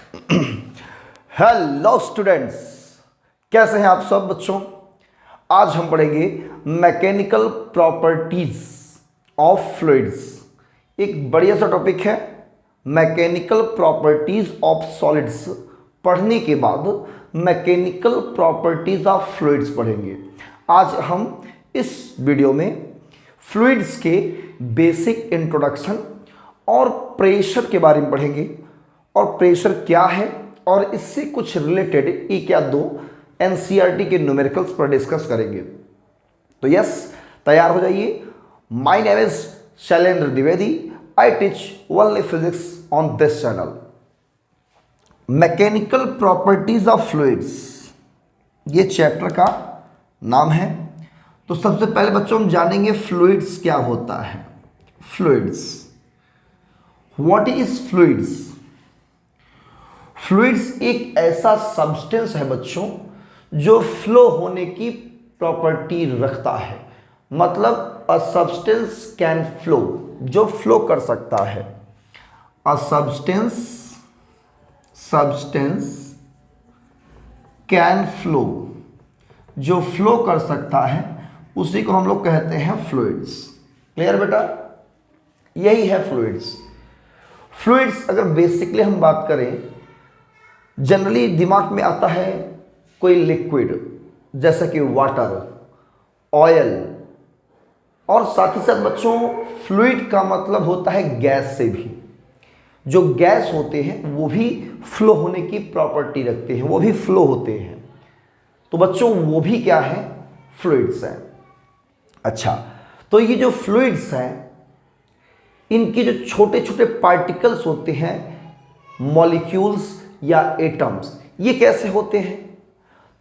Hello students, कैसे हैं आप सब बच्चों। आज हम पढ़ेंगे मैकेनिकल प्रॉपर्टीज ऑफ फ्लूइड्स। एक बढ़िया सा टॉपिक है मैकेनिकल प्रॉपर्टीज ऑफ सॉलिड्स। पढ़ने के बाद मैकेनिकल प्रॉपर्टीज ऑफ फ्लूइड्स पढ़ेंगे। आज हम इस वीडियो में फ्लूइड्स के बेसिक इंट्रोडक्शन और प्रेशर के बारे में पढ़ेंगे और प्रेशर क्या है और इससे कुछ रिलेटेड एक या दो एनसीईआरटी के न्यूमेरिकल्स पर डिस्कस करेंगे। तो यस, तैयार हो जाइए। My name is Shailendra Dwivedi. I teach only physics on this channel. Mechanical properties of fluids, ये चैप्टर का नाम है। तो सबसे पहले बच्चों हम जानेंगे फ्लूइड्स क्या होता है। Fluids, what is fluids. Fluids एक ऐसा सब्सटेंस है बच्चों जो फ्लो होने की प्रॉपर्टी रखता है। मतलब अ सब्सटेंस कैन फ्लो, जो फ्लो कर सकता है। अ सब्सटेंस कैन फ्लो, जो फ्लो कर सकता है उसी को हम लोग कहते हैं फ्लूइड्स। क्लियर बेटा, यही है फ्लूइड्स। फ्लूइड्स अगर बेसिकली हम बात करें, जनरली दिमाग में आता है कोई लिक्विड जैसा कि वाटर, ऑयल, और साथ ही साथ बच्चों फ्लूइड का मतलब होता है गैस से भी। जो गैस होते हैं वो भी फ्लो होने की प्रॉपर्टी रखते हैं, वो भी फ्लो होते हैं। तो बच्चों वो भी क्या है, फ्लूइड्स हैं। अच्छा, तो ये जो फ्लूइड्स हैं इनके जो छोटे छोटे पार्टिकल्स होते हैं, मॉलिक्यूल्स या एटम्स, ये कैसे होते हैं।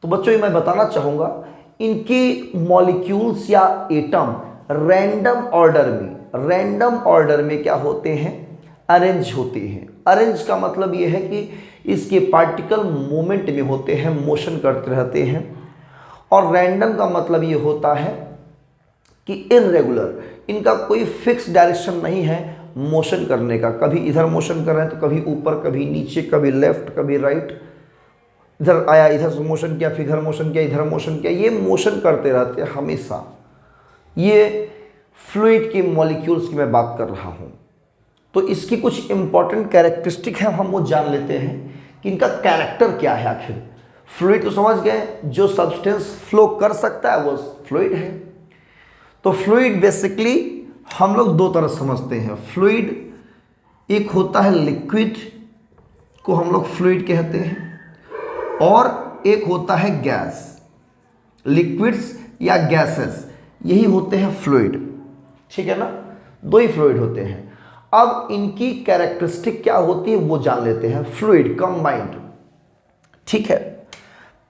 तो बच्चों ये मैं बताना चाहूंगा, इनके मॉलिक्यूल्स या एटम रैंडम ऑर्डर में क्या होते हैं, अरेंज होते हैं। अरेंज का मतलब ये है कि इसके पार्टिकल मूवमेंट में होते हैं, मोशन करते रहते हैं। और रैंडम का मतलब ये होता है कि इर्रेगुलर, इनका कोई फिक्स डायरेक्शन नहीं है मोशन करने का। कभी इधर मोशन कर रहे हैं तो कभी ऊपर, कभी नीचे, कभी लेफ्ट, कभी राइट। इधर आया, इधर से मोशन किया, फिर इधर मोशन किया, इधर मोशन किया। ये मोशन करते रहते हैं हमेशा। ये फ्लूइड के मॉलिक्यूल्स की मैं बात कर रहा हूँ। तो इसकी कुछ इंपॉर्टेंट कैरेक्टरिस्टिक है, हम वो जान लेते हैं कि इनका कैरेक्टर क्या है। आखिर फ्लूइड तो समझ गए, जो सब्सटेंस फ्लो कर सकता है वो फ्लूइड है। तो फ्लूइड बेसिकली हम लोग दो तरह समझते हैं। फ्लूइड एक होता है लिक्विड को हम लोग फ्लूइड कहते हैं, और एक होता है गैस। लिक्विड्स या गैसेस यही होते हैं फ्लूइड, ठीक है ना। दो ही फ्लूइड होते हैं। अब इनकी कैरेक्टरिस्टिक क्या होती है वो जान लेते हैं। फ्लूइड कंबाइंड, ठीक है।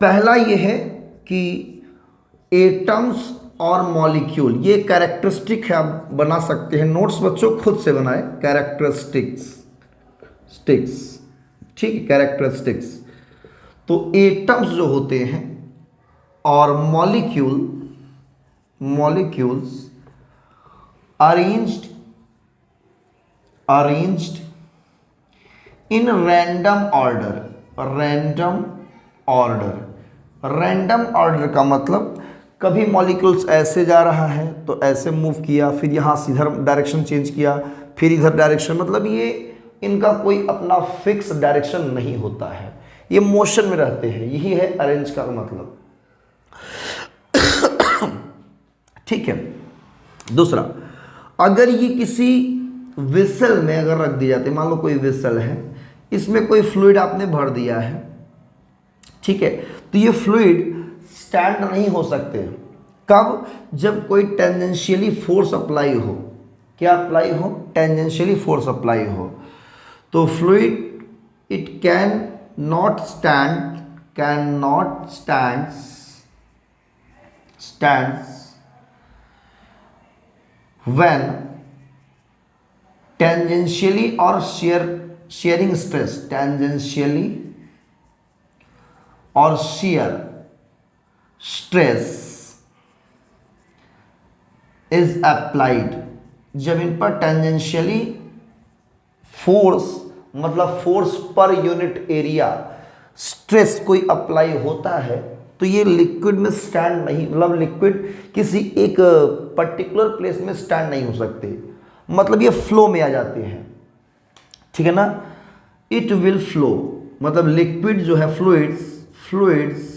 पहला ये है कि एटम्स और मॉलिक्यूल, ये कैरेक्टरिस्टिक है, आप बना सकते हैं नोट्स बच्चों, खुद से बनाए। कैरेक्टरिस्टिक्स, ठीक है, कैरेक्टरिस्टिक्स। तो एटम्स जो होते हैं और molecules arranged in random order का मतलब कभी मॉलिक्यूल्स ऐसे जा रहा है तो ऐसे मूव किया, फिर यहाँ से इधर डायरेक्शन चेंज किया, फिर इधर डायरेक्शन। मतलब ये इनका कोई अपना फिक्स डायरेक्शन नहीं होता है, ये मोशन में रहते हैं। यही है अरेंज का मतलब, ठीक है। दूसरा, अगर ये किसी वेसल में अगर रख दिए जाते, मान लो कोई वेसल है, इसमें कोई फ्लूइड आपने भर दिया है, ठीक है। तो ये फ्लूइड स्टैंड नहीं हो सकते। कब? जब कोई टेंजेंशियली फोर्स अप्लाई हो। क्या अप्लाई हो? टेंजेंशियली फोर्स अप्लाई हो। तो fluid it can not stands when tangentially or shearing stress, tangentially or shear stress is applied, जब इन पर टेंजेंशियली फोर्स मतलब force per unit area stress कोई अप्लाई होता है तो ये लिक्विड में स्टैंड नहीं, मतलब लिक्विड किसी एक पर्टिकुलर प्लेस में स्टैंड नहीं हो सकते, मतलब ये फ्लो में आ जाते हैं, ठीक है ना। इट विल फ्लो, मतलब लिक्विड जो है फ्लूइड्स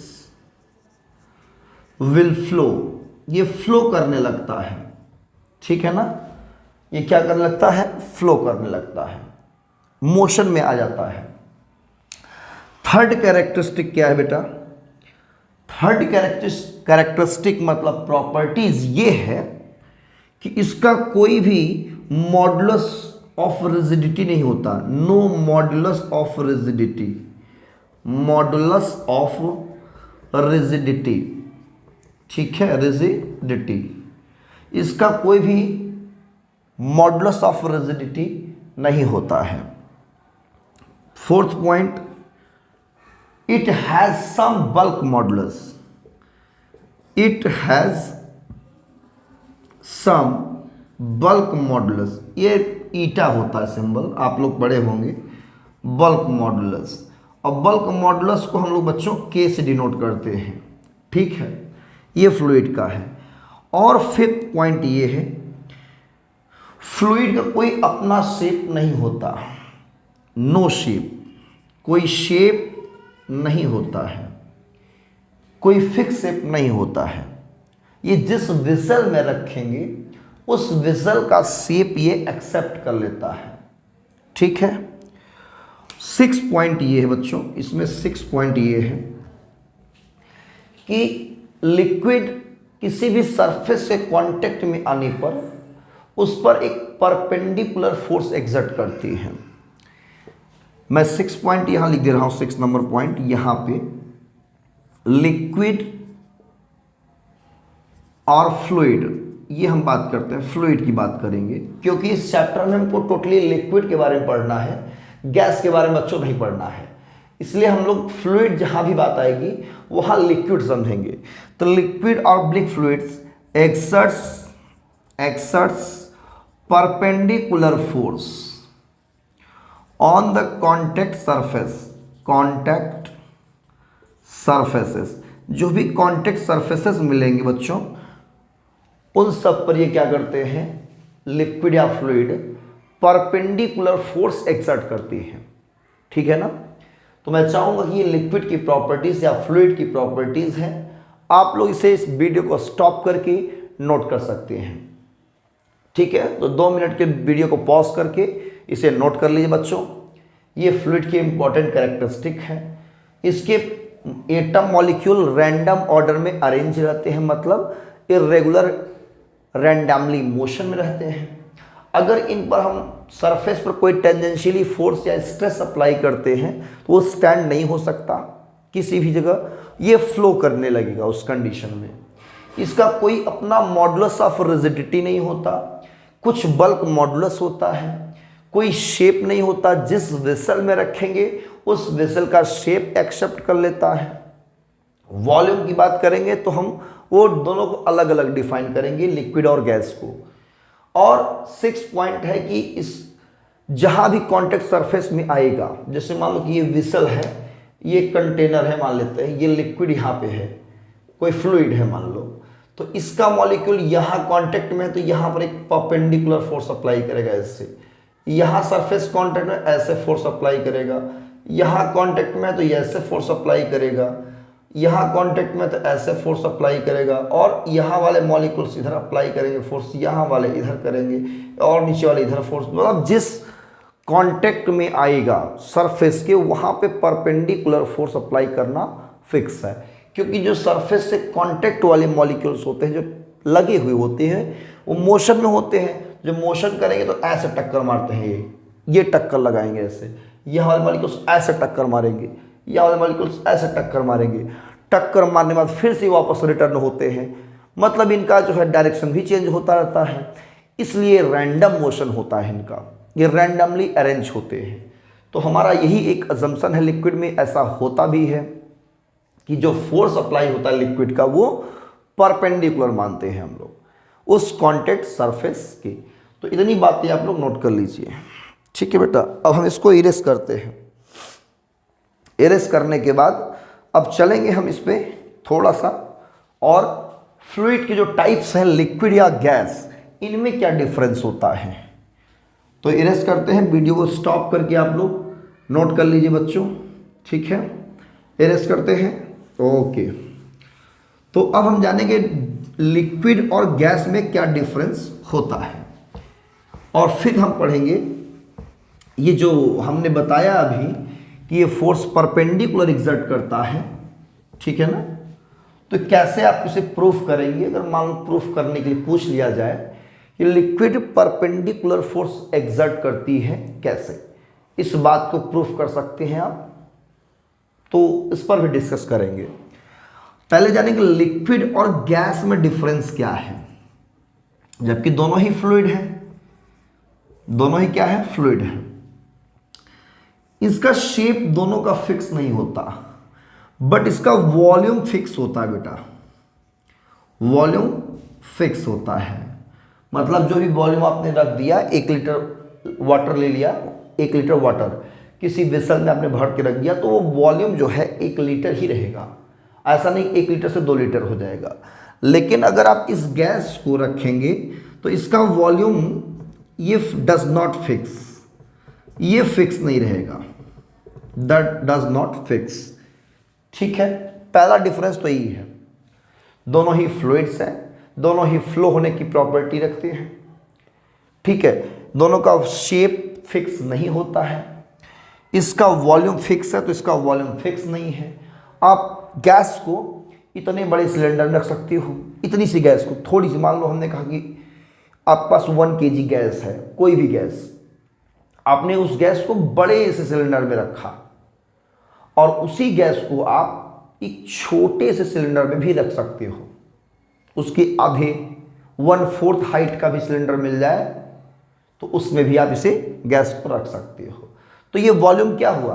विल फ्लो, ये फ्लो करने लगता है, ठीक है ना। ये क्या करने लगता है? फ्लो करने लगता है, मोशन में आ जाता है। थर्ड कैरेक्टरिस्टिक क्या है बेटा? थर्ड कैरेक्टरिस्टिक मतलब प्रॉपर्टीज ये है कि इसका कोई भी मॉडुलस ऑफ रिजिडिटी नहीं होता। No modulus of rigidity, modulus of rigidity, ठीक है, रिजिडिटी, इसका कोई भी मॉडुलस ऑफ रिजिडिटी नहीं होता है। Fourth point, it has some bulk modulus, it has some bulk modulus, ये ईटा होता है सिंबल, आप लोग पढ़े होंगे बल्क मॉडुलस। और बल्क मॉडुलस को हम लोग बच्चों के से डिनोट करते हैं, ठीक है, ये फ्लूइड का है। और फिफ्थ पॉइंट ये है, फ्लूइड का कोई अपना शेप नहीं होता, नो शेप, कोई शेप नहीं होता है, कोई फिक्स शेप नहीं होता है। ये जिस विसल में रखेंगे उस विसल का शेप ये एक्सेप्ट कर लेता है, ठीक है। 6 पॉइंट ये है बच्चों, इसमें 6 पॉइंट ये है कि लिक्विड किसी भी सरफेस से कांटेक्ट में आने पर उस पर एक परपेंडिकुलर फोर्स एक्सर्ट करती है। मैं 6 पॉइंट यहां लिख दे रहा हूं, 6 नंबर पॉइंट यहां पे, लिक्विड और फ्लूइड, ये हम बात करते हैं, फ्लूइड की बात करेंगे क्योंकि इस चैप्टर में हमको टोटली लिक्विड के बारे में पढ़ना है, गैस के बारे में बच्चों नहीं पढ़ना है, इसलिए हम लोग फ्लूइड जहां भी बात आएगी वहां लिक्विड समझेंगे। तो लिक्विड और bleak fluids exerts perpendicular force on the contact surfaces, जो भी कॉन्टैक्ट सरफेसेस मिलेंगे बच्चों उन सब पर ये क्या करते हैं, लिक्विड या फ्लूइड परपेंडिकुलर फोर्स एक्सर्ट करती है, ठीक है ना। तो मैं चाहूंगा कि ये लिक्विड की प्रॉपर्टीज या फ्लूइड की प्रॉपर्टीज हैं, आप लोग इसे इस वीडियो को स्टॉप करके नोट कर सकते हैं, ठीक है। तो 2 मिनट के वीडियो को पॉज करके इसे नोट कर लीजिए बच्चों। ये फ्लूइड के इंपॉर्टेंट कैरेक्टरिस्टिक हैं, इसके एटम मॉलिक्यूल रैंडम ऑर्डर में अरेंज रहते हैं, मतलब इरेगुलर रैंडमली मोशन में रहते हैं। अगर इन पर हम सरफेस पर कोई टेंजेंशियली फोर्स या स्ट्रेस अप्लाई करते हैं तो वो स्टैंड नहीं हो सकता किसी भी जगह, ये फ्लो करने लगेगा उस कंडीशन में। इसका कोई अपना मॉडुलस ऑफ रिजिडिटी नहीं होता, कुछ बल्क मॉडुलस होता है, कोई शेप नहीं होता, जिस वेसल में रखेंगे उस वेसल का शेप एक्सेप्ट कर लेता है। वॉल्यूम की बात करेंगे तो हम वो दोनों को अलग अलग डिफाइन करेंगे, लिक्विड और गैस को। और 6 पॉइंट है कि इस जहां भी कांटेक्ट सरफेस में आएगा, जैसे मान लो कि ये विसल है, ये कंटेनर है मान लेते हैं, ये लिक्विड यहाँ पे है, कोई फ्लूइड है मान लो, तो इसका मॉलिक्यूल यहाँ कांटेक्ट में है तो यहाँ पर एक परपेंडिकुलर फोर्स अप्लाई करेगा इससे, यहाँ सरफेस कांटेक्ट में ऐसे फोर्स अप्लाई करेगा, यहाँ कांटेक्ट में है तो ये ऐसे फोर्स अप्लाई करेगा, यहाँ कांटेक्ट में तो ऐसे फोर्स अप्लाई करेगा, और यहाँ वाले मॉलिक्यूल्स इधर अप्लाई करेंगे फोर्स, यहाँ वाले इधर करेंगे और नीचे वाले इधर फोर्स, मतलब जिस कांटेक्ट में आएगा सरफेस के वहाँ पे परपेंडिकुलर फोर्स अप्लाई करना फिक्स है। क्योंकि जो सरफेस से कांटेक्ट वाले मॉलिक्यूल्स होते हैं, जो लगे हुए होते हैं, वो मोशन में होते हैं, जो मोशन करेंगे तो ऐसे टक्कर मारते हैं, ये टक्कर लगाएंगे ऐसे, यह वाले मॉलिक्यूल्स ऐसे टक्कर मारेंगे, यह वाले मॉलिक्यूल्स ऐसे टक्कर मारेंगे, टक्कर मारने के बाद फिर से वापस रिटर्न होते हैं, मतलब इनका जो है डायरेक्शन भी चेंज होता रहता है, इसलिए रैंडम मोशन होता है इनका, ये रैंडमली अरेंज होते हैं। तो हमारा यही एक अजम्पशन है, लिक्विड में ऐसा होता भी है कि जो फोर्स अप्लाई होता है लिक्विड का वो परपेंडिकुलर मानते हैं हम लोग उस कांटेक्ट सरफेस के। तो इतनी बातें आप लोग नोट कर लीजिए, ठीक है बेटा, अब हम इसको इरेज करते हैं। इरेज करने के बाद अब चलेंगे हम इस पे थोड़ा सा, और फ्लूइड के जो टाइप्स हैं, लिक्विड या गैस, इनमें क्या डिफरेंस होता है। तो इरेज करते हैं, वीडियो को स्टॉप करके आप लोग नोट कर लीजिए बच्चों, ठीक है। इरेज करते हैं, ओके। तो अब हम जानेंगे लिक्विड और गैस में क्या डिफरेंस होता है, और फिर हम पढ़ेंगे ये जो हमने बताया अभी कि ये फोर्स परपेंडिकुलर एग्जर्ट करता है, ठीक है ना। तो कैसे आप इसे प्रूफ करेंगे, अगर मान लो प्रूफ करने के लिए पूछ लिया जाए कि लिक्विड परपेंडिकुलर फोर्स एग्जर्ट करती है, कैसे इस बात को प्रूफ कर सकते हैं आप, तो इस पर भी डिस्कस करेंगे। पहले जानेंगे लिक्विड और गैस में डिफरेंस क्या है, जबकि दोनों ही फ्लूइड है, दोनों ही क्या है, फ्लूइड है। इसका शेप दोनों का फिक्स नहीं होता, बट इसका वॉल्यूम फिक्स होता है बेटा, वॉल्यूम फिक्स होता है। मतलब जो भी वॉल्यूम आपने रख दिया, 1 लीटर वाटर ले लिया, 1 लीटर वाटर किसी वेसल में आपने भर के रख दिया, तो वो वॉल्यूम जो है 1 लीटर ही रहेगा, ऐसा नहीं 1 लीटर से 2 लीटर हो जाएगा। लेकिन अगर आप इस गैस को रखेंगे तो इसका वॉल्यूम ये डज नॉट फिक्स, ये फिक्स नहीं रहेगा, दैट डज नॉट फिक्स, ठीक है। पहला डिफरेंस तो यही है, दोनों ही फ्लूइड्स हैं, दोनों ही फ्लो होने की प्रॉपर्टी रखते हैं, ठीक है। दोनों का शेप फिक्स नहीं होता है, इसका वॉल्यूम फिक्स है तो इसका वॉल्यूम फिक्स नहीं है। आप गैस को इतने बड़े सिलेंडर में रख सकते हो, इतनी सी गैस को, थोड़ी सी, मान लो हमने कहा कि आपके पास 1 kg गैस है, कोई भी गैस, आपने उस गैस को बड़े से सिलेंडर में रखा और उसी गैस को आप एक छोटे से सिलेंडर में भी रख सकते हो, उसके आधे 1/4 हाइट का भी सिलेंडर मिल जाए तो उसमें भी आप इसे गैस पर रख सकते हो। तो ये वॉल्यूम क्या हुआ,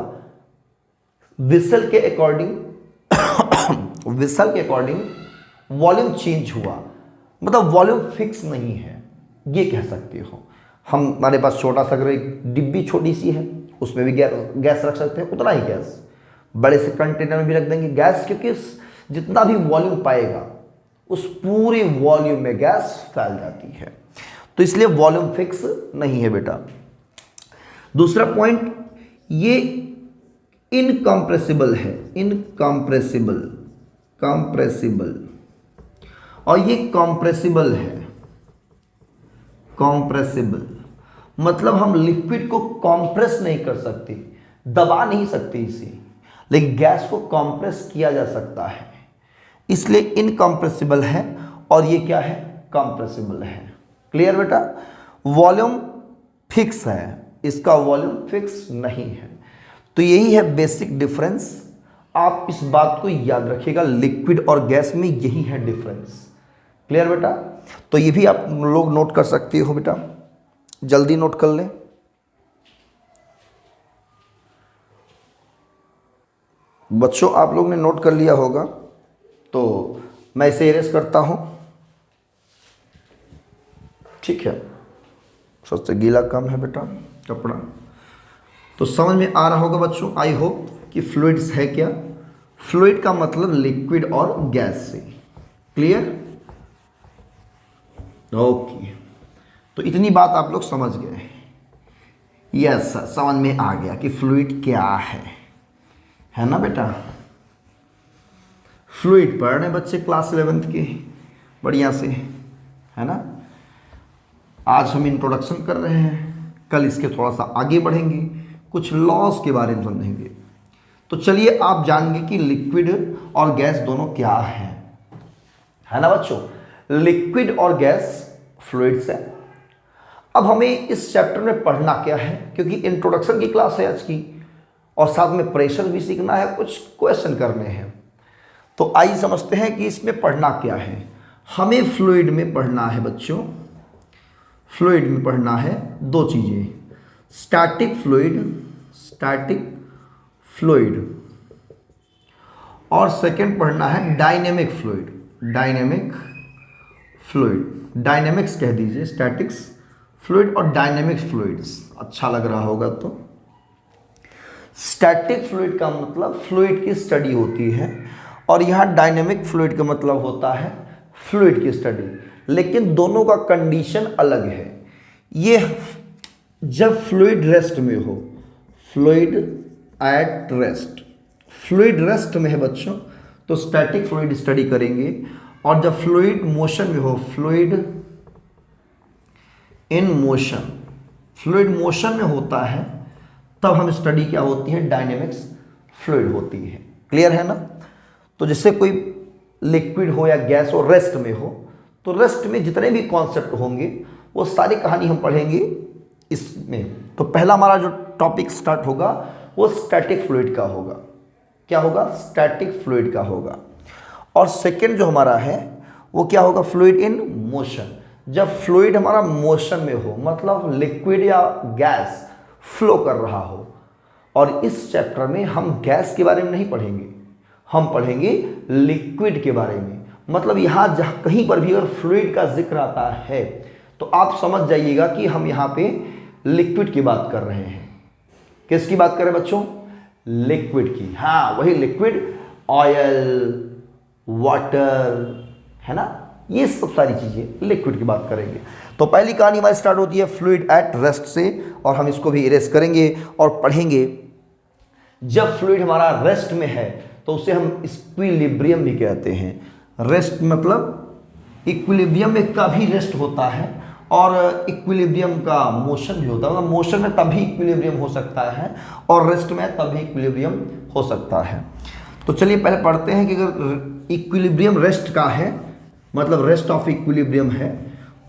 विसल के अकॉर्डिंग विसल के अकॉर्डिंग वॉल्यूम चेंज हुआ, मतलब वॉल्यूम फिक्स नहीं है, ये कह सकते हो। हमारे पास छोटा सा अगर एक डिब्बी छोटी सी है, उसमें भी गैस रख सकते हैं, उतना ही गैस बड़े से कंटेनर में भी रख देंगे गैस, क्योंकि जितना भी वॉल्यूम पाएगा उस पूरे वॉल्यूम में गैस फैल जाती है, तो इसलिए वॉल्यूम फिक्स नहीं है बेटा। दूसरा पॉइंट, ये इनकम्प्रेसिबल है, इनकम्प्रेसिबल, कंप्रेसिबल, और ये कॉम्प्रेसिबल है, कॉम्प्रेसिबल। मतलब हम लिक्विड को कॉम्प्रेस नहीं कर सकते, दबा नहीं सकते इसे, लेकिन गैस को कॉम्प्रेस किया जा सकता है, इसलिए इनकम्प्रेसिबल है, और ये क्या है, कंप्रेसिबल है। क्लियर बेटा। वॉल्यूम फिक्स है, इसका वॉल्यूम फिक्स नहीं है। तो यही है बेसिक डिफरेंस, आप इस बात को याद रखिएगा, लिक्विड और गैस में यही है डिफरेंस। क्लियर बेटा। तो ये भी आप लोग नोट कर सकते हो बेटा, जल्दी नोट कर लें। बच्चों आप लोग ने नोट कर लिया होगा, तो मैं इसे इरेज करता हूं, ठीक है। सबसे गीला कम है बेटा कपड़ा। तो समझ में आ रहा होगा बच्चों, आई होप कि फ्लूइड्स है क्या, फ्लूइड का मतलब लिक्विड और गैस से। Clear, okay. तो इतनी बात आप लोग समझ गए। यस सर, समझ में आ गया कि फ्लूइड क्या है ना बेटा। फ्लूइड पढ़ रहे बच्चे क्लास 11th के बढ़िया से, है ना। आज हम इंट्रोडक्शन कर रहे हैं, कल इसके थोड़ा सा आगे बढ़ेंगे, कुछ लॉस के बारे में समझेंगे। तो चलिए आप जानेंगे कि लिक्विड और गैस दोनों क्या है ना बच्चों। लिक्विड और गैस फ्लूइड्स है। अब हमें इस चैप्टर में पढ़ना क्या है, क्योंकि इंट्रोडक्शन की क्लास है आज की, और साथ में प्रेशर भी सीखना है, कुछ क्वेश्चन करने हैं। तो आइए समझते हैं कि इसमें पढ़ना क्या है। हमें फ्लूइड में पढ़ना है बच्चों, फ्लूइड में पढ़ना है दो चीज़ें, स्टैटिक फ्लूइड, और सेकंड पढ़ना है डायनेमिक फ्लूइड, डायनेमिक्स कह दीजिए, स्टैटिक्स फ्लूइड और डायनेमिक फ्लूइड्स, अच्छा लग रहा होगा। तो स्टैटिक फ्लूइड का मतलब फ्लूइड की स्टडी होती है, और यहाँ डायनेमिक फ्लूइड का मतलब होता है फ्लूइड की स्टडी, लेकिन दोनों का कंडीशन अलग है। ये जब फ्लूइड रेस्ट में हो, fluid at rest, fluid rest में है बच्चों, तो स्टैटिक फ्लूइड स्टडी करेंगे, और जब फ्लूइड मोशन में हो, fluid in motion, fluid motion में होता है, तब हम स्टडी क्या होती है, डायनेमिक्स फ्लूइड होती है। क्लियर है ना। तो जैसे कोई लिक्विड हो या गैस हो, रेस्ट में हो, तो रेस्ट में जितने भी कॉन्सेप्ट होंगे वो सारी कहानी हम पढ़ेंगे इसमें। तो पहला हमारा जो टॉपिक स्टार्ट होगा वो स्टैटिक फ्लूइड का होगा। क्या होगा, स्टैटिक फ्लूइड का होगा। और सेकंड जो हमारा है वो क्या होगा, फ्लूइड इन मोशन। जब फ्लूइड हमारा मोशन में हो, मतलब लिक्विड या गैस फ्लो कर रहा हो। और इस चैप्टर में हम गैस के बारे में नहीं पढ़ेंगे, हम पढ़ेंगे लिक्विड के बारे में। मतलब यहाँ जहाँ कहीं पर भी अगर फ्लूइड का जिक्र आता है तो आप समझ जाइएगा कि हम यहाँ पे लिक्विड की बात कर रहे हैं। किसकी बात कर रहे हैं बच्चों, लिक्विड की। हाँ, वही लिक्विड, ऑयल, वाटर, है ना, ये सब सारी चीजें लिक्विड की बात करेंगे। तो पहली कहानी हमारी स्टार्ट होती है फ्लूइड एट रेस्ट से, और हम इसको भी इरेज करेंगे और पढ़ेंगे। जब फ्लूइड हमारा रेस्ट में है तो उसे हम इक्विलिब्रियम भी कहते हैं। रेस्ट मतलब इक्विलिब्रियम में कभी रेस्ट होता है, और इक्विलिब्रियम का मोशन भी होता है। मतलब मोशन में तभी इक्विलिब्रियम हो सकता है, और रेस्ट में तभी इक्विलिब्रियम हो सकता है। तो चलिए पहले पढ़ते हैं कि अगर इक्विलिब्रियम रेस्ट का है, मतलब रेस्ट ऑफ इक्विलिब्रियम है,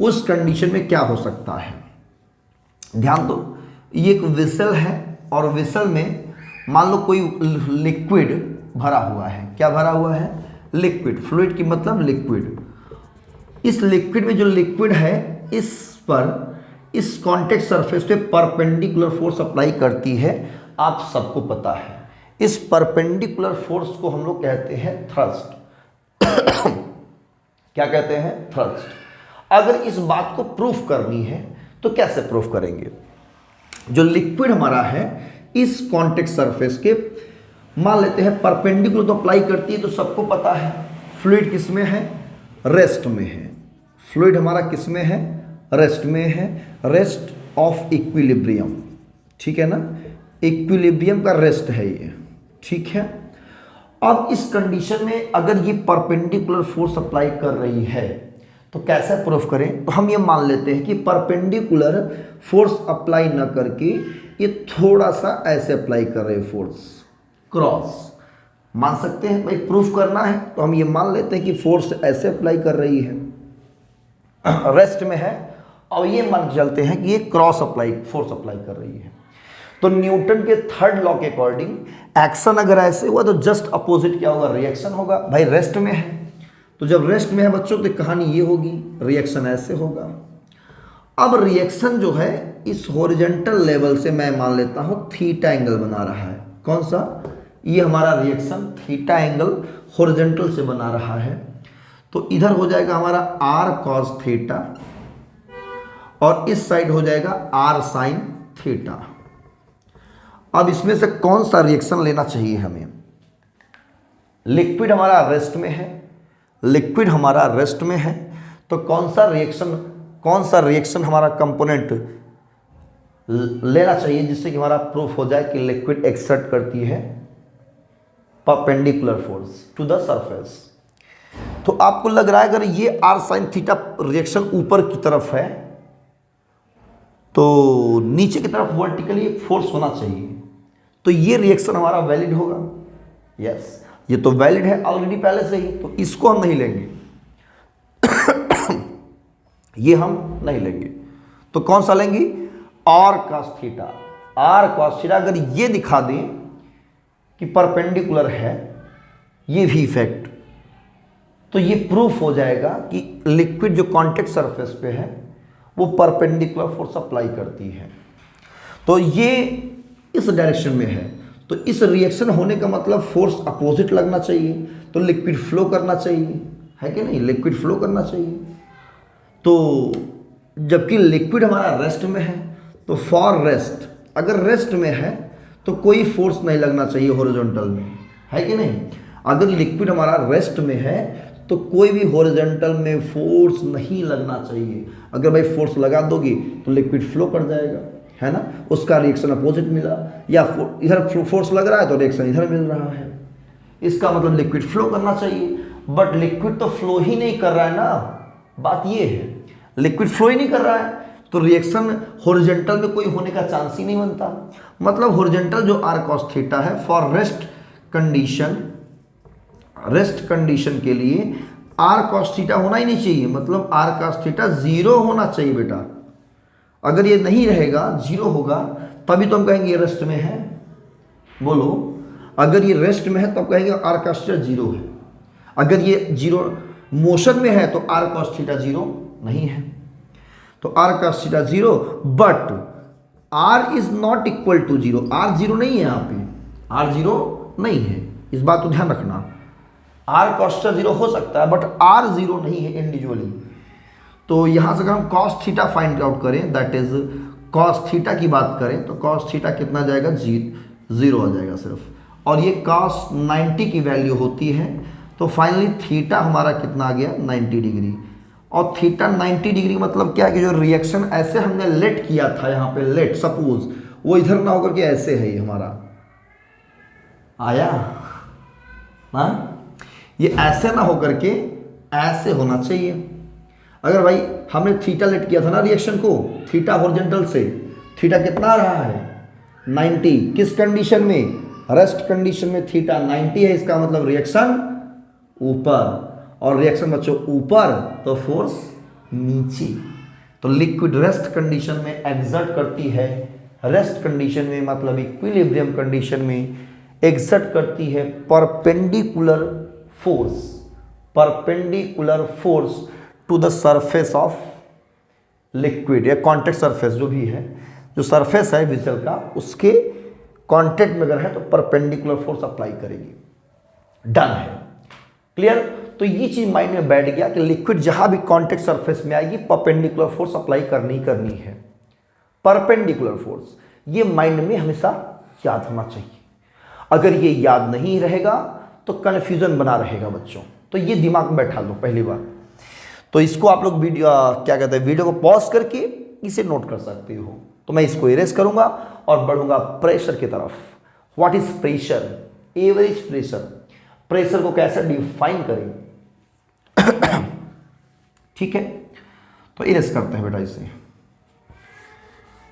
उस कंडीशन में क्या हो सकता है। ध्यान दो, ये एक वेसल है, और वेसल में मान लो कोई लिक्विड भरा हुआ है। क्या भरा हुआ है, लिक्विड। फ्लूइड की मतलब लिक्विड। इस लिक्विड में जो लिक्विड है, इस पर, इस कॉन्टेक्ट सरफेस पे परपेंडिकुलर फोर्स अप्लाई करती है। आप सबको पता है, इस परपेंडिकुलर फोर्स को हम लोग कहते हैं थ्रस्ट। क्या कहते हैं, थ्रस्ट। अगर इस बात को प्रूफ करनी है तो कैसे प्रूफ करेंगे। जो लिक्विड हमारा है, इस कॉन्टेक्ट सरफेस के मान लेते हैं परपेंडिकुलर तो अप्लाई करती है, तो सबको पता है फ्लूइड किस में है, रेस्ट में है। फ्लूइड हमारा किस में है, रेस्ट में है, रेस्ट ऑफ इक्विलिब्रियम। ठीक है ना, इक्विलिब्रियम का रेस्ट है ये। ठीक है, अब इस कंडीशन में अगर ये परपेंडिकुलर फोर्स अप्लाई कर रही है तो कैसे प्रूफ करें। तो हम ये मान लेते हैं कि परपेंडिकुलर फोर्स अप्लाई ना करके ये थोड़ा सा ऐसे अप्लाई कर रहे हैं फोर्स, क्रॉस। मान सकते हैं भाई, प्रूफ करना है तो हम ये मान लेते हैं कि फोर्स ऐसे अप्लाई कर रही है, रेस्ट में है, और ये मान चलते हैं कि ये क्रॉस अप्लाई, फोर्स अप्लाई कर रही है। तो न्यूटन के थर्ड लॉ के अकॉर्डिंग एक्शन अगर ऐसे हुआ तो जस्ट अपोजिट क्या होगा, रिएक्शन होगा। भाई रेस्ट में है, तो जब रेस्ट में है बच्चों तो कहानी ये होगी, रिएक्शन ऐसे होगा। अब रिएक्शन जो है इस हॉरिजॉन्टल लेवल से मैं मान लेता हूं थीटा एंगल बना रहा है। कौन सा, ये हमारा रिएक्शन थीटा एंगल हॉरिजॉन्टल से बना रहा है। तो इधर हो जाएगा हमारा आर कॉस थीटा, और इस साइड हो जाएगा आर साइन थीटा। अब इसमें से कौन सा रिएक्शन लेना चाहिए हमें। लिक्विड हमारा रेस्ट में है, लिक्विड हमारा रेस्ट में है, तो कौन सा रिएक्शन हमारा कंपोनेंट लेना चाहिए जिससे कि हमारा प्रूफ हो जाए कि लिक्विड एक्सर्ट करती है perpendicular force to the surface. तो आपको लग रहा है अगर ये आर साइन थीटा रिएक्शन ऊपर की तरफ है तो नीचे की तरफ वर्टिकली फोर्स होना चाहिए, तो ये रिएक्शन हमारा वैलिड होगा। यस, ये तो वैलिड है ऑलरेडी पहले से ही, तो इसको हम नहीं लेंगे ये हम नहीं लेंगे। तो कौन सा लेंगे, r cos theta. R cos theta अगर ये दिखा दें कि परपेंडिकुलर है ये भी इफेक्ट, तो ये प्रूफ हो जाएगा कि लिक्विड जो कॉन्टेक्ट सरफेस पे है वो परपेंडिकुलर फोर्स अप्लाई करती है। तो ये इस डायरेक्शन में है, तो इस रिएक्शन होने का मतलब फोर्स अपोजिट लगना चाहिए, तो लिक्विड फ्लो करना चाहिए, है कि नहीं, लिक्विड फ्लो करना चाहिए। तो जबकि लिक्विड हमारा रेस्ट में है, तो फॉर रेस्ट, अगर रेस्ट में है तो कोई फोर्स नहीं लगना चाहिए हॉरिजॉन्टल में, है कि नहीं। अगर लिक्विड हमारा रेस्ट में है तो कोई भी हॉरिजॉन्टल में फोर्स नहीं लगना चाहिए। अगर भाई फोर्स लगा दोगी तो लिक्विड फ्लो कर जाएगा, है ना, उसका रिएक्शन अपोजिट मिला, या इधर फोर्स लग रहा है तो रिएक्शन इधर मिल रहा है, इसका मतलब लिक्विड फ्लो करना चाहिए। बट लिक्विड तो फ्लो ही नहीं कर रहा है ना, बात ये है, लिक्विड फ्लो ही नहीं कर रहा है, तो रिएक्शन हॉरिजॉन्टल में कोई होने का चांस ही नहीं बनता। मतलब हॉरिजॉन्टल जो r cos थीटा है फॉर रेस्ट कंडीशन के लिए r cos थीटा होना ही नहीं चाहिए, मतलब r cos थीटा 0 होना चाहिए बेटा। अगर ये नहीं रहेगा, 0 होगा, तभी तो हम कहेंगे ये रेस्ट में है। बोलो, अगर ये रेस्ट में है तब कहेंगे r cos थीटा 0 है। अगर ये 0 मोशन में है तो r cos थीटा 0 नहीं है, तो r cos theta 0, but r is not equal to 0, r 0 नहीं है, यहाँ पे r 0 नहीं है, इस बात को ध्यान रखना। r cos थीटा 0 हो सकता है बट r 0 नहीं है इंडिविजुअली। तो यहाँ से अगर हम cos थीटा फाइंड आउट करें, दैट इज cos थीटा की बात करें तो cos थीटा कितना जाएगा, 0 आ जाएगा सिर्फ, और ये cos 90 की वैल्यू होती है, तो फाइनली थीटा हमारा कितना आ गया, 90 डिग्री। और थीटा 90 डिग्री मतलब क्या है कि जो रिएक्शन ऐसे हमने लेट किया था, यहाँ पे लेट सपोज, वो इधर ना होकर के ऐसे है, ये हमारा आया ना, ये ऐसे ना होकर के ऐसे होना चाहिए। अगर भाई हमने थीटा लेट किया था ना रिएक्शन को, थीटा हॉरिजॉन्टल से, थीटा कितना आ रहा है, 90, किस कंडीशन में, रेस्ट कंडीशन में थीटा 90 है, इसका मतलब रिएक्शन ऊपर, और रिएक्शन बच्चों ऊपर तो फोर्स नीचे। तो लिक्विड रेस्ट कंडीशन में एक्सर्ट करती है, रेस्ट कंडीशन में मतलब इक्विलिब्रियम कंडीशन में एक्सर्ट करती है perpendicular force to the surface of liquid, या कॉन्टेक्ट सरफेस जो भी है, जो सरफेस है विजल का, उसके कॉन्टेक्ट में अगर है तो परपेंडिकुलर फोर्स अप्लाई करेगी। डन है, क्लियर। तो ये चीज माइंड में बैठ गया कि लिक्विड जहां भी कॉन्टेक्ट सरफेस में आएगी परपेंडिकुलर फोर्स अप्लाई करनी है, परपेंडिकुलर फोर्स, ये माइंड में हमेशा याद होना चाहिए। अगर ये याद नहीं रहेगा तो कंफ्यूजन बना रहेगा बच्चों, तो ये दिमाग में बैठा लो पहली बार। तो इसको आप लोग वीडियो क्या कहते हैं, वीडियो को पॉज करके इसे नोट कर सकते हो। तो मैं इसको इरेज करूंगा और बढ़ूंगा प्रेशर की तरफ। What is pressure, average pressure, pressure को कैसे डिफाइन करें ठीक है, तो इरेज करते हैं बेटा इसे,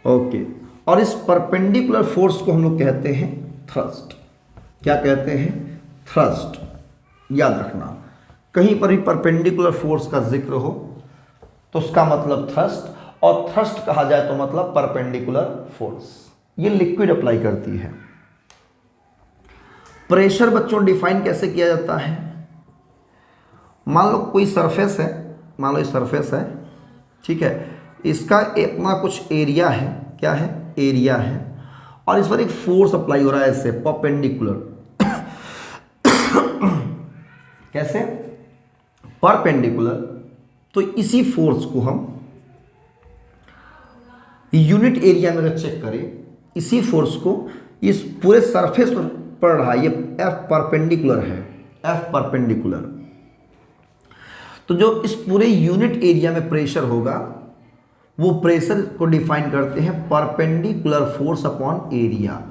ओके। और इस परपेंडिकुलर फोर्स को हम लोग कहते हैं थ्रस्ट। क्या कहते हैं, थ्रस्ट। याद रखना, कहीं पर भी परपेंडिकुलर फोर्स का जिक्र हो तो उसका मतलब थ्रस्ट, और थ्रस्ट कहा जाए तो मतलब परपेंडिकुलर फोर्स। ये लिक्विड अप्लाई करती है। प्रेशर बच्चों डिफाइन कैसे किया जाता है, मान लो कोई सरफेस है, मान लो ये सरफेस है, ठीक है, इसका अपना कुछ एरिया है, क्या है, एरिया है, और इस पर एक फोर्स अप्लाई हो रहा है ऐसे परपेंडिकुलर कैसे, परपेंडिकुलर। तो इसी फोर्स को हम यूनिट एरिया में अगर चेक करें, इसी फोर्स को इस पूरे सरफेस पर पड़ रहा है, ये F परपेंडिकुलर है, F परपेंडिकुलर। तो जो इस पूरे यूनिट एरिया में प्रेशर होगा, वो प्रेशर को डिफाइन करते हैं परपेंडिकुलर फोर्स अपॉन एरिया।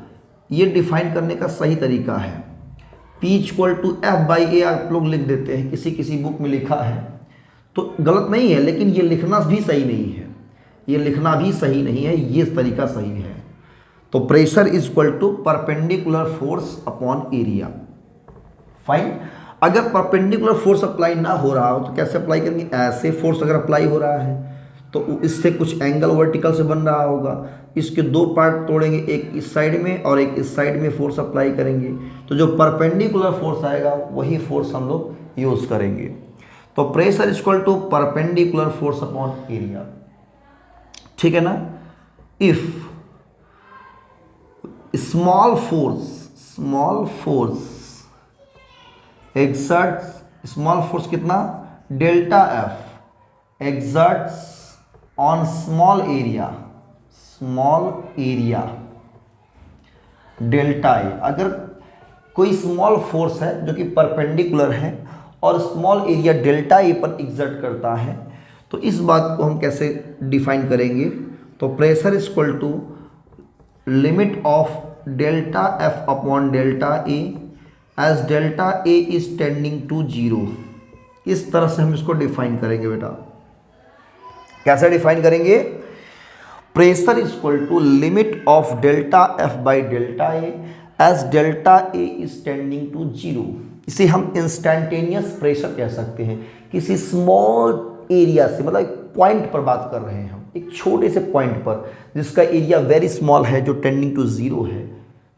ये डिफाइन करने का सही तरीका है, P इक्वल टू F/A आप लोग लिख देते हैं, किसी बुक में लिखा है तो गलत नहीं है, लेकिन ये लिखना भी सही नहीं है, ये लिखना भी सही नहीं है, ये तरीका सही है। तो pressure is equal to perpendicular force upon area. Fine. अगर परपेंडिकुलर फोर्स अप्लाई ना हो रहा हो तो कैसे अप्लाई करेंगे, ऐसे फोर्स अगर अप्लाई हो रहा है तो इससे कुछ एंगल वर्टिकल से बन रहा होगा, इसके दो पार्ट तोड़ेंगे, एक इस साइड में और एक इस साइड में फोर्स अप्लाई करेंगे, तो जो परपेंडिकुलर फोर्स आएगा वही फोर्स हम लोग यूज करेंगे। तो pressure is equal to perpendicular force upon area, ठीक है ना। If small force exerts, small force कितना, delta F exerts on small area delta A, अगर कोई स्मॉल फोर्स है जो कि परपेंडिकुलर है और स्मॉल एरिया डेल्टा ए पर एग्जर्ट करता है, तो इस बात को हम कैसे डिफाइन करेंगे? तो pressure is equal to limit of delta F upon delta A as delta A is tending to zero. इस तरह से हम इसको डिफाइन करेंगे बेटा। कैसे डिफाइन करेंगे? Pressure is equal to limit of delta F by delta A as delta A is tending to zero. इसे हम इंस्टैंटेनियस प्रेशर कह सकते हैं। किसी स्मॉल एरिया से, मतलब एक पॉइंट पर बात कर रहे हैं हम, एक छोटे से पॉइंट पर जिसका एरिया वेरी स्मॉल है, जो टेंडिंग टू जीरो है,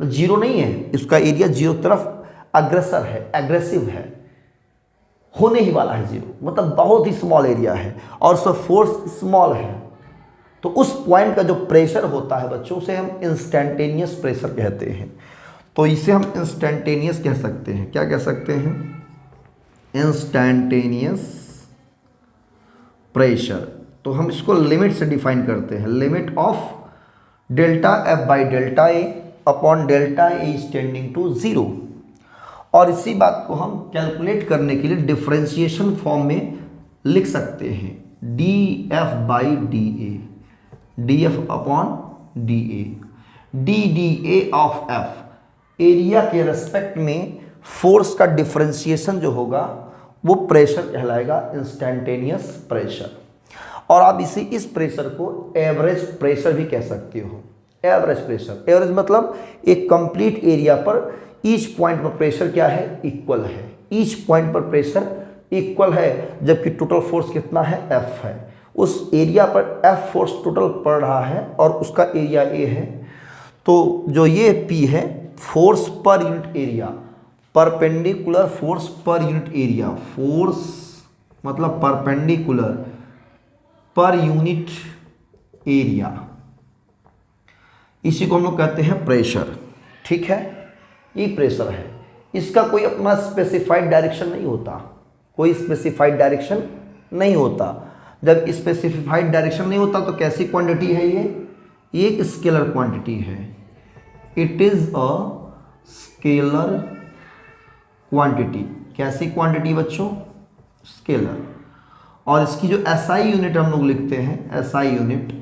जीरो नहीं है, इसका एरिया जीरो तरफ अग्रसर है, एग्रेसिव है, होने ही वाला है जीरो, मतलब बहुत ही स्मॉल एरिया है और उसका फोर्स स्मॉल है। तो उस पॉइंट का जो प्रेशर होता है बच्चों, उसे हम इंस्टैंटेनियस प्रेशर कहते हैं। तो इसे हम इंस्टैंटेनियस कह सकते हैं। क्या कह सकते हैं? Instantaneous pressure. तो हम इसको लिमिट से डिफाइन करते हैं। Limit of delta F by delta A upon delta A is tending to zero. और इसी बात को हम कैलकुलेट करने के लिए डिफरेंशिएशन फॉर्म में लिख सकते हैं। D F by D A, D F upon D A, D A of F, area के रेस्पेक्ट में फोर्स का डिफरेंशिएशन जो होगा वो प्रेशर कहलाएगा, इंस्टैंटेनियस प्रेशर। और आप इस प्रेशर को एवरेज प्रेशर भी कह सकते हो। एवरेज प्रेशर, एवरेज मतलब एक कंप्लीट एरिया पर ईच पॉइंट पर प्रेशर क्या है? इक्वल है। ईच पॉइंट पर प्रेशर इक्वल है, जबकि टोटल फोर्स कितना है? एफ है। उस एरिया पर एफ फोर्स टोटल पड़ रहा है और उसका एरिया ए है। तो जो ये पी है, force per unit area, perpendicular force per unit area, force मतलब परपेंडिकुलर पर यूनिट एरिया, इसी को हम लोग कहते हैं प्रेशर। ठीक है, ये प्रेशर है। इसका कोई अपना स्पेसिफाइड डायरेक्शन नहीं होता, कोई स्पेसिफाइड डायरेक्शन नहीं होता। जब स्पेसिफाइड डायरेक्शन नहीं होता तो कैसी क्वांटिटी है ये एक स्केलर क्वांटिटी है। It is a scalar quantity. कैसी क्वांटिटी बच्चों? स्केलर। और इसकी जो एसआई यूनिट हम लोग लिखते हैं, एसआई यूनिट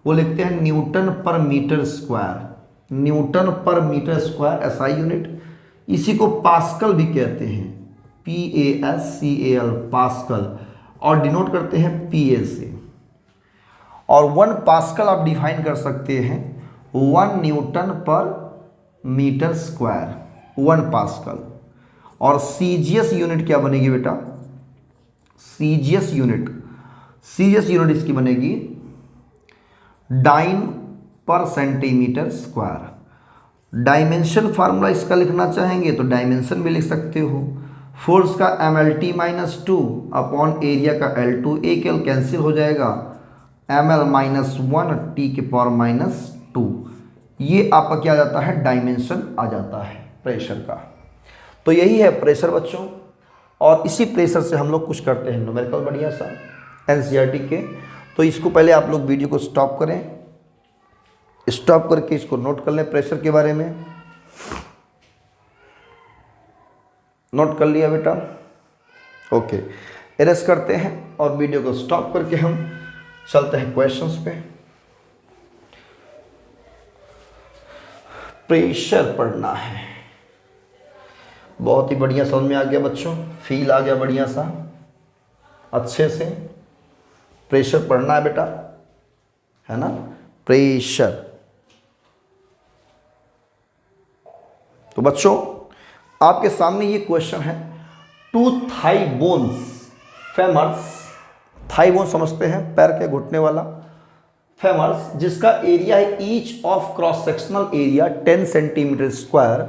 वो लिखते हैं न्यूटन पर मीटर स्क्वायर, न्यूटन पर मीटर स्क्वायर एसआई यूनिट। इसी को पास्कल भी कहते हैं, PASCAL, पास्कल, और डिनोट करते हैं PA से। और 1 पास्कल आप डिफाइन कर सकते हैं 1 न्यूटन पर मीटर स्क्वायर, 1 पास्कल। और सीजीएस यूनिट क्या बनेगी बेटा? सीजीएस यूनिट इसकी बनेगी डाइन पर सेंटीमीटर स्क्वायर। डायमेंशन फार्मूला इसका लिखना चाहेंगे तो डायमेंशन भी लिख सकते हो। फोर्स का MLT-2 अपॉन एरिया का L2, एक L कैंसिल हो जाएगा, ML-1 T⁻²। ये आपका क्या आ जाता है? डायमेंशन आ जाता है प्रेशर का। तो यही है प्रेशर बच्चों। और इसी प्रेशर से हम लोग कुछ करते हैं न्यूमेरिकल बढ़िया सा NCERT के। तो इसको पहले आप लोग वीडियो को स्टॉप करें, स्टॉप करके इसको नोट कर लें। प्रेशर के बारे में नोट कर लिया बेटा? ओके, एरेस्ट करते हैं और वीडियो को स्टॉप करके हम चलते हैं क्वेश्चंस पे। प्रेशर पढ़ना है, बहुत ही बढ़िया समझ में आ गया बच्चों, फील आ गया बढ़िया सा, अच्छे से। प्रेशर पढ़ना है बेटा, है ना? प्रेशर। तो बच्चों आपके सामने ये क्वेश्चन है, 2 thigh bones, femurs, thigh bone समझते हैं, पैर के घुटने वाला, फेमर्स, जिसका एरिया है each of cross sectional area 10 centimetre square,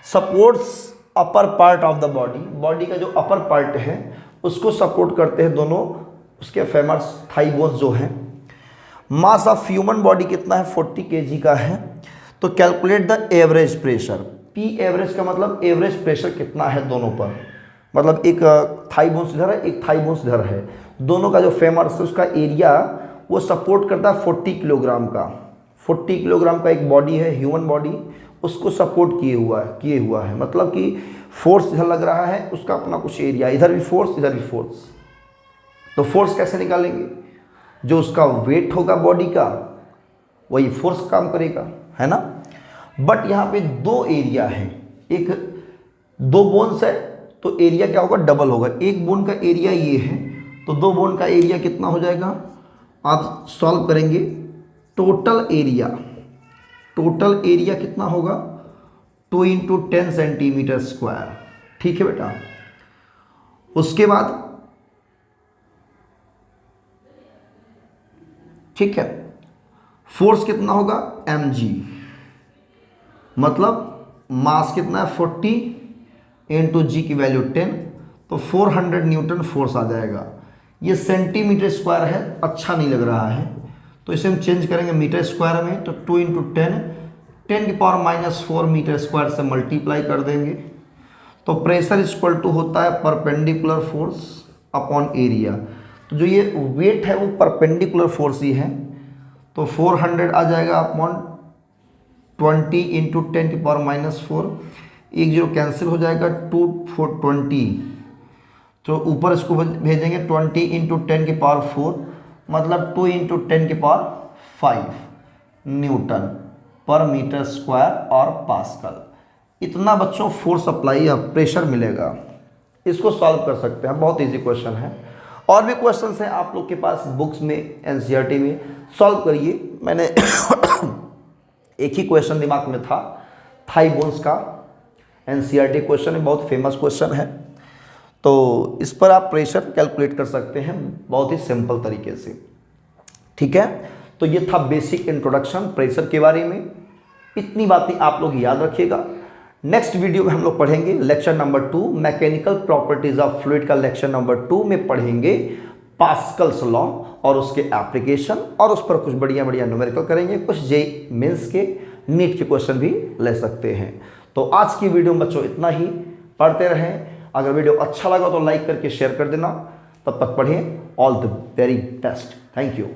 supports upper part of the body. Body का जो अपर पार्ट है उसको सपोर्ट करते हैं दोनों उसके फेमर्स, थाई बोन्स जो हैं। मास ऑफ ह्यूमन बॉडी कितना है? 40 kg का है। तो calculate the average pressure. P average का मतलब एवरेज प्रेशर कितना है दोनों पर, मतलब एक थाई बोन्स इधर है, एक थाई बोन्स इधर है, दोनों का जो फेमर्स है उसका एरिया वो सपोर्ट करता है 40 किलोग्राम का। 40 किलोग्राम का एक बॉडी है, ह्यूमन बॉडी, उसको सपोर्ट किए हुआ है, मतलब कि फोर्स इधर लग रहा है, उसका अपना कुछ एरिया, इधर भी फोर्स इधर भी फोर्स। तो फोर्स कैसे निकालेंगे? जो उसका वेट होगा बॉडी का वही फोर्स काम करेगा, है ना। बट यहाँ पे दो एरिया है, एक दो बोन्स है तो एरिया क्या होगा? डबल होगा। एक बोन का एरिया ये है तो दो बोन का एरिया कितना हो जाएगा? आप सॉल्व करेंगे, टोटल एरिया कितना होगा? 2 × 10 सेंटीमीटर स्क्वायर। ठीक है बेटा। उसके बाद ठीक है, फोर्स कितना होगा? mg, मतलब मास कितना है? 40 × g की वैल्यू 10, तो 400 न्यूटन फोर्स आ जाएगा। ये सेंटीमीटर स्क्वायर है, अच्छा नहीं लग रहा है, तो इसे हम चेंज करेंगे मीटर स्क्वायर में। तो 2 × 10⁻⁻4 मीटर स्क्वायर से मल्टीप्लाई कर देंगे। तो प्रेशर इक्वल टू होता है परपेंडिकुलर फोर्स अपॉन एरिया। तो जो ये वेट है वो परपेंडिकुलर फोर्स ही है, तो 400 आ जाएगा अपॉन 20 × 10⁻⁻4। एक जीरो कैंसिल हो जाएगा, 2 4 20, तो ऊपर इसको भेजेंगे 20 × 10⁻4, मतलब 2 × 10⁻5 न्यूटन पर मीटर स्क्वायर और पास्कल। इतना बच्चों फोर्स अप्लाई या प्रेशर मिलेगा। इसको सॉल्व कर सकते हैं, बहुत इजी क्वेश्चन है। और भी क्वेश्चन हैं आप लोग के पास बुक्स में, एनसीईआरटी में, सॉल्व करिए। मैंने एक ही क्वेश्चन दिमाग में था, थाई बोन्स का, एनसीईआरटी क्वेश्चन है, बहुत फेमस क्वेश्चन है। तो इस पर आप प्रेशर कैलकुलेट कर सकते हैं बहुत ही सिंपल तरीके से। ठीक है, तो ये था बेसिक इंट्रोडक्शन प्रेशर के बारे में। इतनी बातें आप लोग याद रखिएगा। नेक्स्ट वीडियो में हम लोग पढ़ेंगे lecture number 2, mechanical properties of fluid का लेक्चर नंबर 2 में पढ़ेंगे पास्कल्स लॉ और उसके एप्लीकेशन, और उस पर कुछ बढ़िया न्यूमेरिकल करेंगे। कुछ जेईई मेंस के, नीट के क्वेश्चन भी ले सकते हैं। तो आज की वीडियो में बच्चों इतना ही, पढ़ते रहें। अगर वीडियो अच्छा लगा तो लाइक करके शेयर कर देना। तब तक पढ़िए। All the very best. Thank you.